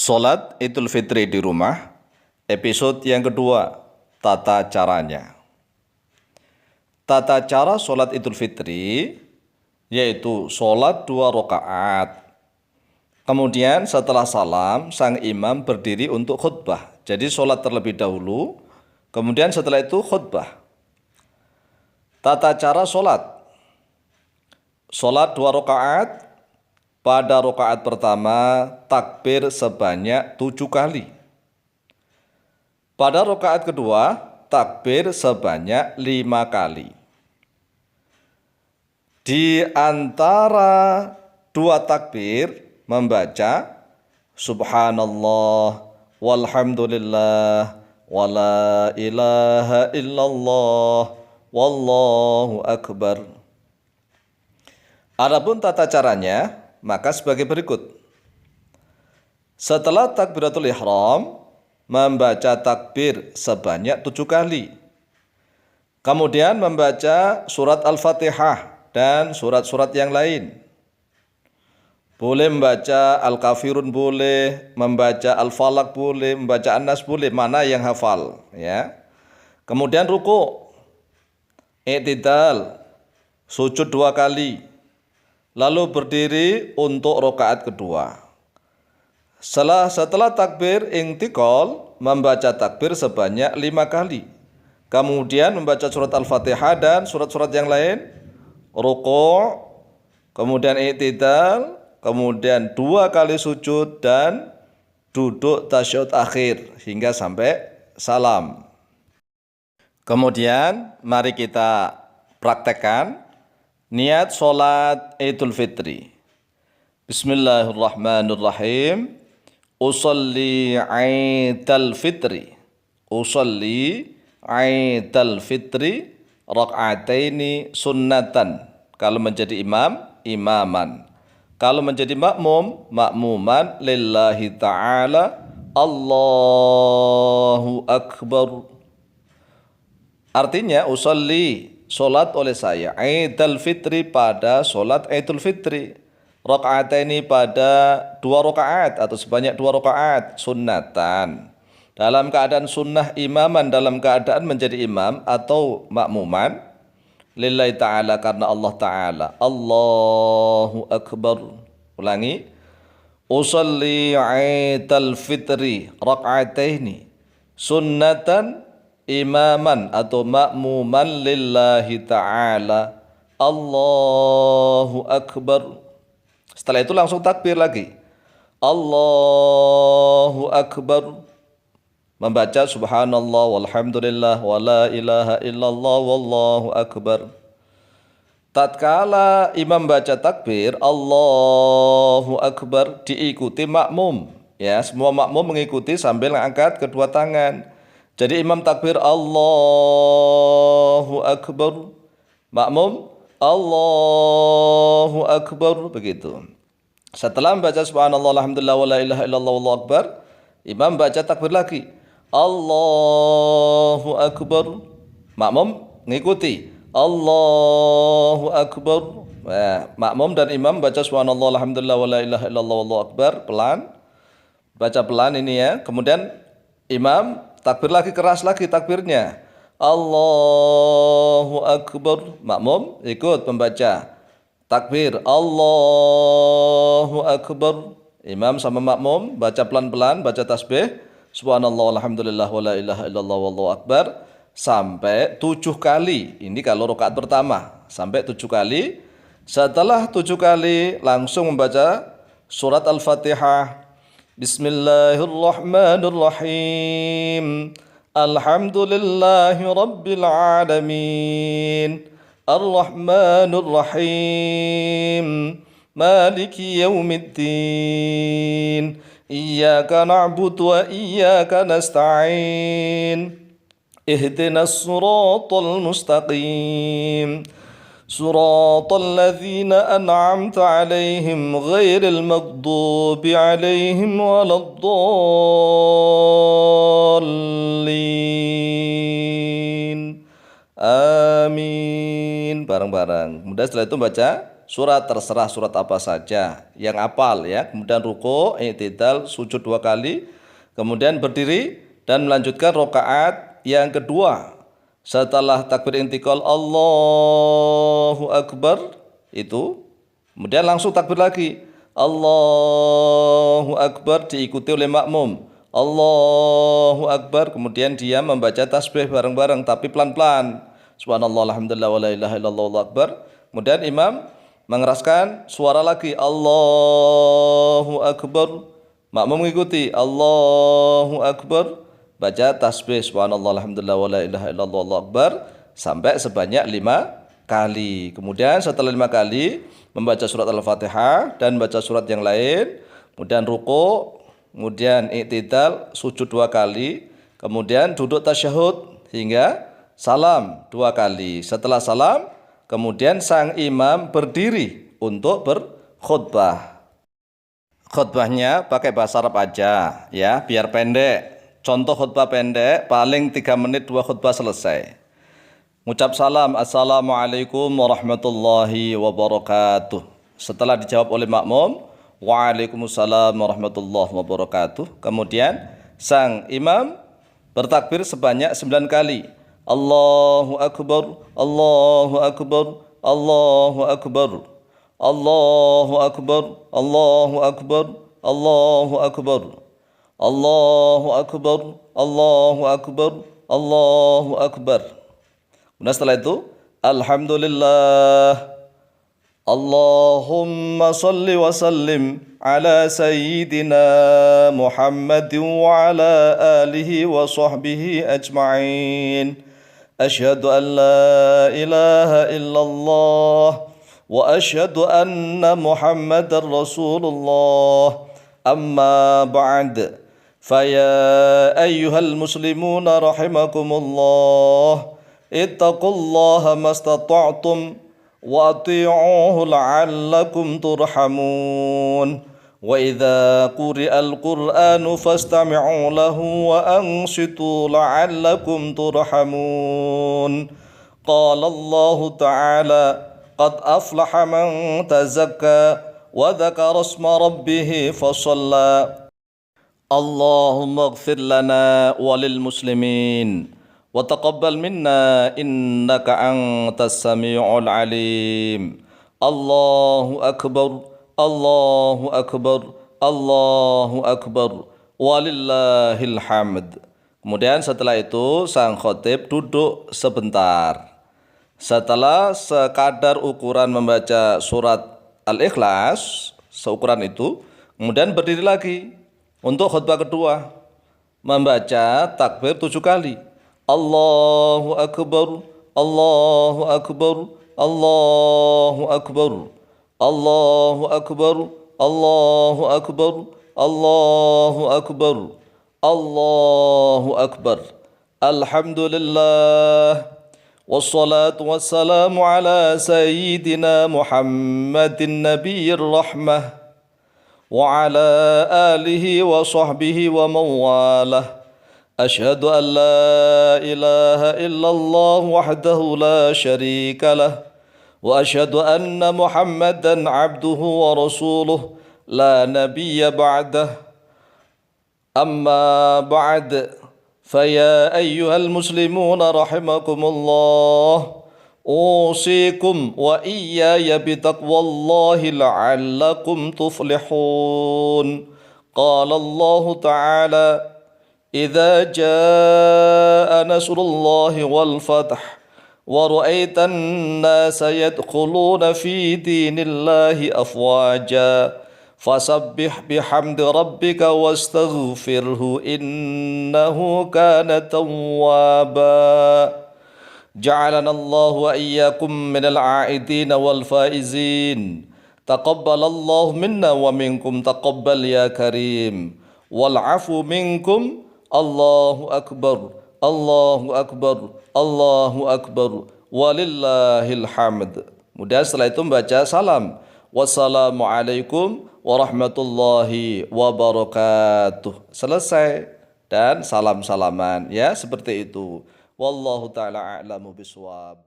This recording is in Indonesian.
Salat Idul Fitri di rumah, episode yang kedua, tata caranya. Tata cara salat Idul Fitri yaitu salat 2 rakaat. Kemudian setelah salam, sang imam berdiri untuk khutbah. Jadi salat terlebih dahulu, kemudian setelah itu khutbah. Tata cara salat. Salat 2 rakaat. Pada rakaat pertama, takbir sebanyak 7 kali. Pada rakaat kedua, takbir sebanyak 5 kali. Di antara 2 takbir, membaca Subhanallah, walhamdulillah, wala ilaha illallah, wallahu akbar. Adapun tata caranya, maka sebagai berikut. Setelah takbiratul ihram, membaca takbir sebanyak 7 kali. Kemudian membaca surat Al-Fatihah dan surat-surat yang lain. Boleh membaca Al-Kafirun boleh, membaca Al-Falaq boleh, membaca An-Nas boleh, mana yang hafal, ya. Kemudian ruku', i'tidal, sujud 2 kali. Lalu berdiri untuk rakaat kedua. Setelah takbir intiqal, membaca takbir sebanyak 5 kali. Kemudian membaca surat Al-Fatihah dan surat-surat yang lain. Ruku', kemudian i'tidal, kemudian 2 kali sujud dan duduk tasyahud akhir hingga sampai salam. Kemudian mari kita praktekkan niat sholat Idul Fitri. Bismillahirrahmanirrahim. Usolli Idul Fitri. Usolli Idul Fitri raka'ataini sunnatan. Kalau menjadi imam, imaman. Kalau menjadi makmum, makmuman lillahi ta'ala. Allahu Akbar. Artinya usolli, solat oleh saya Idul Fitri pada solat Idul Fitri, rakaataini pada 2 rakaat atau sebanyak 2 rakaat sunnatan, dalam keadaan sunnah, imaman dalam keadaan menjadi imam atau makmuman, lillahi ta'ala karena Allah ta'ala. Allahu Akbar. Ulangi, usalli Idul Fitri rakaataini sunnatan imaman atau makmuman lillahi ta'ala. Allahu Akbar. Setelah itu langsung takbir lagi. Allahu Akbar. Membaca subhanallah walhamdulillah wala ilaha illallah wallahu akbar. Tatkala imam baca takbir Allahu Akbar, diikuti makmum. Ya, semua makmum mengikuti sambil mengangkat kedua tangan. Jadi imam takbir Allahu Akbar, makmum Allahu Akbar, begitu. Setelah membaca subhanallah alhamdulillah wala ilaha illallah wallahu akbar, imam baca takbir lagi Allahu Akbar, makmum mengikuti Allahu Akbar. Makmum dan imam baca subhanallah alhamdulillah wala ilaha illallah wallahu akbar, pelan, baca pelan ini ya. Kemudian imam takbir lagi, keras lagi takbirnya. Allahu Akbar. Makmum ikut membaca takbir Allahu Akbar. Imam sama makmum baca pelan-pelan, baca tasbih subhanallah alhamdulillah wala ilaha illallah wallahu akbar sampai 7 kali. Ini kalau rakaat pertama sampai 7 kali. Setelah 7 kali langsung membaca surat Al-Fatihah. Bismillahirrahmanirrahim. Alhamdulillahi rabbil alamin. Ar-Rahmanir-Rahim. Maliki yaumiddin. Iyyaka na'budu wa iyyaka nasta'in. Ihdinas siratal mustaqim. صراط الذين أنعمت عليهم غير المغضوب عليهم ولا الضالين. Amin. Bareng-bareng. Kemudian setelah itu baca surat, terserah surat apa saja yang hafal ya. Kemudian ruku, i'tidal, sujud 2 kali, kemudian berdiri dan melanjutkan rakaat yang kedua. Setelah takbir intikal Allahu Akbar itu, kemudian langsung takbir lagi Allahu Akbar, diikuti oleh makmum Allahu Akbar, kemudian dia membaca tasbih bareng-bareng tapi pelan-pelan. Subhanallah, alhamdulillah, wa la ilaha illallah, Allahu Akbar. Kemudian imam mengeraskan suara lagi Allahu Akbar, makmum mengikuti Allahu Akbar, baca tasbih subhanallah, alhamdulillah, wa la ilaha illallah, Allahu Akbar sampai sebanyak 5 kali. Kemudian setelah 5 kali membaca surat Al-Fatihah dan baca surat yang lain, kemudian ruku, kemudian i'tidal, sujud 2 kali, kemudian duduk tasyahud hingga salam 2 kali. Setelah salam, kemudian sang imam berdiri untuk berkhutbah. Khutbahnya pakai bahasa Arab aja ya, biar pendek. Contoh khutbah pendek, paling 3 menit 2 khutbah selesai. Ngucap salam, Assalamualaikum warahmatullahi wabarakatuh. Setelah dijawab oleh makmum, Waalaikumsalam warahmatullahi wabarakatuh. Kemudian sang imam bertakbir sebanyak 9 kali. Allahu Akbar, Allahu Akbar, Allahu Akbar, Allahu Akbar, Allahu Akbar, Allahu Akbar, Allahu Akbar, Allahu Akbar, Allahu Akbar. Kemudian setelah itu, Alhamdulillah, Allahumma salli wa sallim ala sayyidina Muhammadin wa ala alihi wa sahbihi ajma'in. Ashhadu an la ilaha illallah wa ashhadu anna Muhammadan Rasulullah. Amma ba'd. Faya ayyuhal muslimuna rahimakumullah. Ittaqullaha mastata'tum wa ati'uhu la'allakum turhamun. Wa idza quri'al Qur'anu fastami'u lahu wa ansitu la'allakum turhamun. Qala Allah ta'ala qad aflaha man tazakka wa dzakara isma rabbih fasalla. Allahumma ighfir lana wa lil muslimin wa taqabbal minna innaka antas sami'ul alim. Allahu akbar, Allahu akbar, Allahu akbar, walillahil hamd. Kemudian setelah itu sang khotib duduk sebentar. Setelah sekadar ukuran membaca surat Al-Ikhlas, seukuran itu, kemudian berdiri lagi untuk khutbah kedua, membaca takbir 7 kali. Allahu akbar, Allahu akbar, Allahu akbar, Allahu akbar, Allahu akbar, Allahu akbar, Allahu akbar. Alhamdulillah, wassalatu wassalamu ala sayyidina Muhammadin nabiyyir rahmah wa ala alihi wa sahbihi wa mawalah. Ashhadu an la ilaha illallah wahdahu la syarika lah. Wa ashhadu anna Muhammadan abduhu wa rasuluh la nabiyya ba'dah. Amma ba'd, faya ayyuhal muslimuna rahimakumullah, usikum wa iyaya bitaqwallahi la'allakum tuflihun. Qala Allah ta'ala, idza jaa nasrullahi wal fath ورأيت الناس يدخلون في دين الله أفواجا فسبح بحمد ربك واستغفره إنه كان توابا. جعلنا الله وإياكم من العائدين والفائزين. تقبل الله منا ومنكم تقبل يا كريم. والعفو منكم. الله أكبر، الله أكبر، Allahu akbar, walillahil hamd. Kemudian setelah itu membaca salam. Wassalamualaikum warahmatullahi wabarakatuh. Selesai dan salam-salaman ya, seperti itu. Wallahu taala a'lamu bishawab.